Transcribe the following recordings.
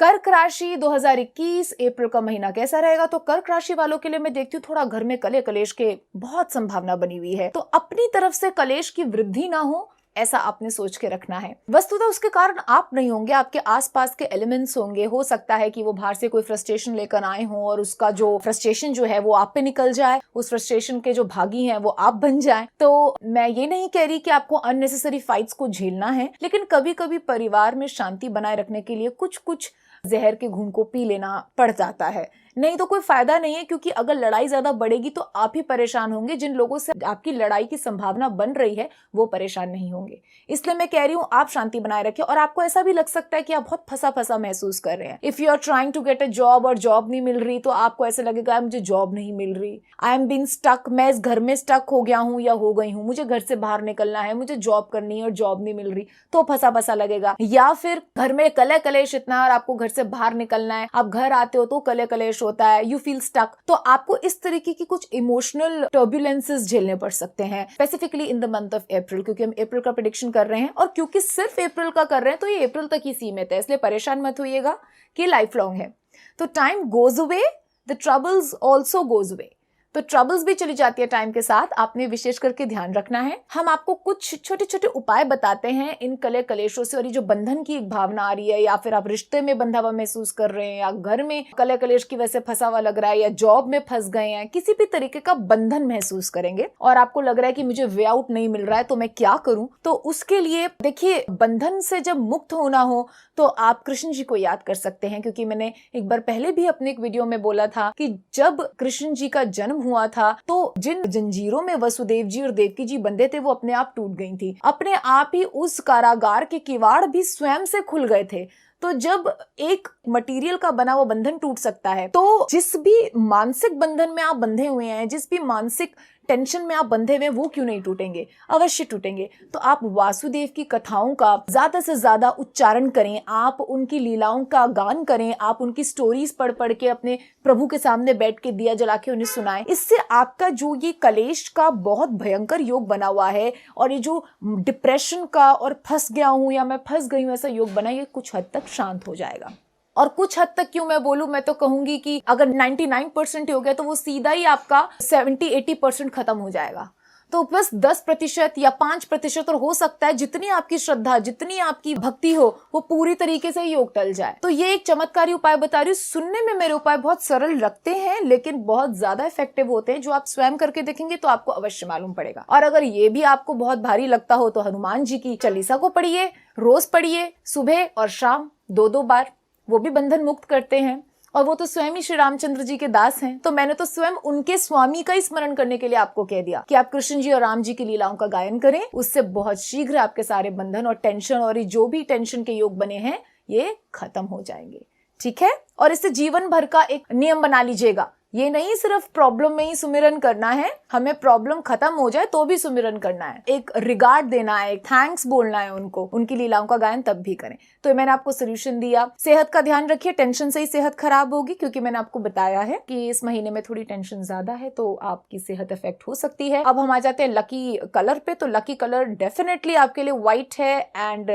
कर्क राशि 2021 अप्रैल का महीना कैसा रहेगा? तो कर्क राशि वालों के लिए मैं देखती हूँ थोड़ा घर में कले कलेश के बहुत संभावना बनी हुई है, तो अपनी तरफ से कलेश की वृद्धि ना हो ऐसा आपने सोच के रखना है। वस्तुतः उसके कारण आप नहीं होंगे, आपके आसपास के एलिमेंट्स होंगे। हो सकता है कि वो बाहर से कोई फ्रस्ट्रेशन लेकर आए हों और उसका जो फ्रस्ट्रेशन जो है वो आप पे निकल जाए, उस फ्रस्ट्रेशन के जो भागी हैं वो आप बन जाएं। तो मैं ये नहीं कह रही कि आपको अननेसेसरी फाइट्स को झेलना है, लेकिन कभी कभी परिवार में शांति बनाए रखने के लिए कुछ कुछ जहर के घूंट को पी लेना पड़ जाता है, नहीं तो कोई फायदा नहीं है। क्योंकि अगर लड़ाई ज्यादा बढ़ेगी तो आप ही परेशान होंगे, जिन लोगों से आपकी लड़ाई की संभावना बन रही है वो परेशान नहीं होंगे। इसलिए मैं कह रही हूँ आप शांति बनाए रखें। और आपको ऐसा भी लग सकता है कि आप बहुत फंसा फंसा महसूस कर रहे हैं। If you are trying to get a job और जॉब नहीं मिल रही तो आपको ऐसा लगेगा मुझे जॉब नहीं मिल रही, आई एम बीइंग स्टक, मैं इस घर में स्टक हो गया हूँ या हो गई हूँ, मुझे घर से बाहर निकलना है, मुझे जॉब करनी है और जॉब नहीं मिल रही, तो फंसा फंसा लगेगा। या फिर घर में कले कलेश इतना और आपको घर से बाहर निकलना है, आप घर आते हो तो कले कलेश होता है, यू फील स्टक, तो आपको इस तरीके की कुछ इमोशनल टर्बुलेंसेस झेलने पड़ सकते हैं, specifically in the month of April. क्योंकि हम अप्रैल का प्रेडिक्शन कर रहे हैं और क्योंकि सिर्फ अप्रैल का कर रहे हैं तो ये अप्रैल तक ही सीमित है, इसलिए परेशान मत होइएगा कि लाइफ लॉन्ग है। तो time goes away, the troubles also goes away. तो ट्रबल्स भी चली जाती है टाइम के साथ, आपने विशेष करके ध्यान रखना है। हम आपको कुछ छोटे छोटे उपाय बताते हैं इन कले कलेशों से, और ये जो बंधन की एक भावना आ रही है, या फिर आप रिश्ते में बंधा हुआ महसूस कर रहे हैं, या घर में कले कलेश की वजह से फंसा हुआ लग रहा है, या जॉब में फंस गए हैं, किसी भी तरीके का बंधन महसूस करेंगे और आपको लग रहा है कि मुझे वे आउट नहीं मिल रहा है तो मैं क्या करूं, तो उसके लिए देखिए बंधन से जब मुक्त होना हो तो आप कृष्ण जी को याद कर सकते हैं। क्योंकि मैंने एक बार पहले भी अपने एक वीडियो में बोला था कि जब कृष्ण जी का जन्म हुआ था तो जिन जंजीरों में वसुदेव जी और देवकी जी बंधे थे वो अपने आप टूट गई थी, अपने आप ही उस कारागार के किवाड़ भी स्वयं से खुल गए थे। तो जब एक मटेरियल का बना हुआ बंधन टूट सकता है तो जिस भी मानसिक बंधन में आप बंधे हुए हैं, जिस भी मानसिक टेंशन में आप बंधे हुए हैं, वो क्यों नहीं टूटेंगे, अवश्य टूटेंगे। तो आप वासुदेव की कथाओं का ज्यादा से ज्यादा उच्चारण करें, आप उनकी लीलाओं का गान करें, आप उनकी स्टोरीज पढ़ पढ़ के अपने प्रभु के सामने बैठ के दिया जला के उन्हें सुनाएं। इससे आपका जो ये कलेश का बहुत भयंकर योग बना हुआ है और ये जो डिप्रेशन का और फंस गया हूं या मैं फंस गई हूं ऐसा योग बना, ये कुछ हद तक शांत हो जाएगा। और कुछ हद तक क्यों मैं बोलूं, मैं तो कहूंगी कि अगर 99% हो गया तो वो सीधा ही आपका 70-80% खत्म हो जाएगा। तो बस 10% या 5% और हो सकता है जितनी आपकी श्रद्धा, जितनी आपकी भक्ति हो वो पूरी तरीके से योग टल जाए। तो ये एक चमत्कारी उपाय बता रही हूँ। सुनने में मेरे उपाय बहुत सरल लगते हैं लेकिन बहुत ज्यादा इफेक्टिव होते हैं, जो आप स्वयं करके देखेंगे तो आपको अवश्य मालूम पड़ेगा। और अगर ये भी आपको बहुत भारी लगता हो तो हनुमान जी की चालीसा को पढ़िए, रोज पढ़िए, सुबह और शाम 2-2 बार, वो भी बंधन मुक्त करते हैं। और वो तो स्वयं ही श्री रामचंद्र जी के दास हैं, तो मैंने तो स्वयं उनके स्वामी का ही स्मरण करने के लिए आपको कह दिया कि आप कृष्ण जी और राम जी की लीलाओं का गायन करें। उससे बहुत शीघ्र आपके सारे बंधन और टेंशन और ये जो भी टेंशन के योग बने हैं ये खत्म हो जाएंगे। ठीक है, और इससे जीवन भर का एक नियम बना लीजिएगा। ये नहीं सिर्फ प्रॉब्लम में ही सुमिरन करना है, हमें प्रॉब्लम खत्म हो जाए तो भी सुमिरन करना है, एक रिगार्ड देना है, एक थैंक्स बोलना है उनको, उनकी लीलाओं का गायन तब भी करें। तो मैंने आपको सोल्यूशन दिया। सेहत का ध्यान रखिए, टेंशन से ही सेहत खराब होगी, क्योंकि मैंने आपको बताया है कि इस महीने में थोड़ी टेंशन ज्यादा है तो आपकी सेहत इफेक्ट हो सकती है। अब हम आ जाते हैं लकी कलर पे। तो लकी कलर डेफिनेटली आपके लिए व्हाइट है एंड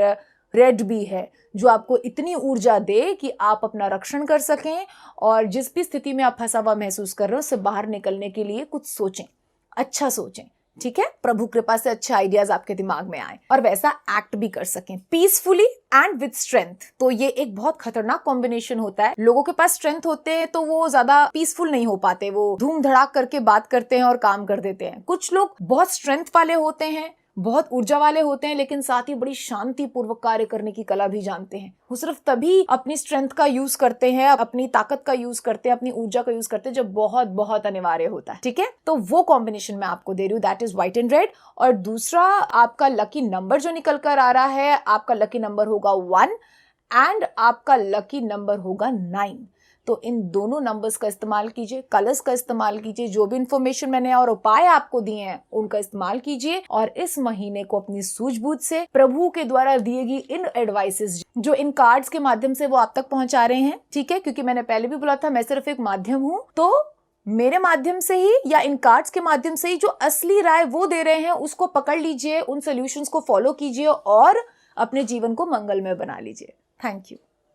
रेड भी है, जो आपको इतनी ऊर्जा दे कि आप अपना रक्षण कर सकें और जिस भी स्थिति में आप फंसा हुआ महसूस कर रहे हो उससे बाहर निकलने के लिए कुछ सोचें, अच्छा सोचें। ठीक है, प्रभु कृपा से अच्छे आइडियाज आपके दिमाग में आए और वैसा एक्ट भी कर सकें पीसफुली एंड विद स्ट्रेंथ। तो ये एक बहुत खतरनाक कॉम्बिनेशन होता है। लोगों के पास स्ट्रेंथ होते हैं तो वो ज्यादा पीसफुल नहीं हो पाते, वो धूम धड़ाक करके बात करते हैं और काम कर देते हैं। कुछ लोग बहुत स्ट्रेंथ वाले होते हैं, बहुत ऊर्जा वाले होते हैं, लेकिन साथ ही बड़ी शांति पूर्वक कार्य करने की कला भी जानते हैं। वो सिर्फ तभी अपनी स्ट्रेंथ का यूज करते हैं, अपनी ताकत का यूज करते हैं, अपनी ऊर्जा का यूज करते हैं जब बहुत बहुत अनिवार्य होता है। ठीक है, तो वो कॉम्बिनेशन मैं आपको दे रही हूँ, that is white and red. और दूसरा आपका लकी नंबर जो निकल कर आ रहा है, आपका लकी नंबर होगा 1 एंड आपका लकी नंबर होगा 9। तो इन दोनों नंबर्स का इस्तेमाल कीजिए, कलर्स का इस्तेमाल कीजिए, जो भी इंफॉर्मेशन मैंने और उपाय आपको दिए हैं उनका इस्तेमाल कीजिए और इस महीने को अपनी सूझबूझ से प्रभु के द्वारा दिए गई इन एडवाइसेस जो इन कार्ड्स के माध्यम से वो आप तक पहुंचा रहे हैं। ठीक है, क्योंकि मैंने पहले भी बोला था मैं सिर्फ एक माध्यम हूं, तो मेरे माध्यम से ही या इन कार्ड्स के माध्यम से ही जो असली राय वो दे रहे हैं उसको पकड़ लीजिए, उन सोल्यूशंस को फॉलो कीजिए और अपने जीवन को मंगलमय बना लीजिए। Thank you.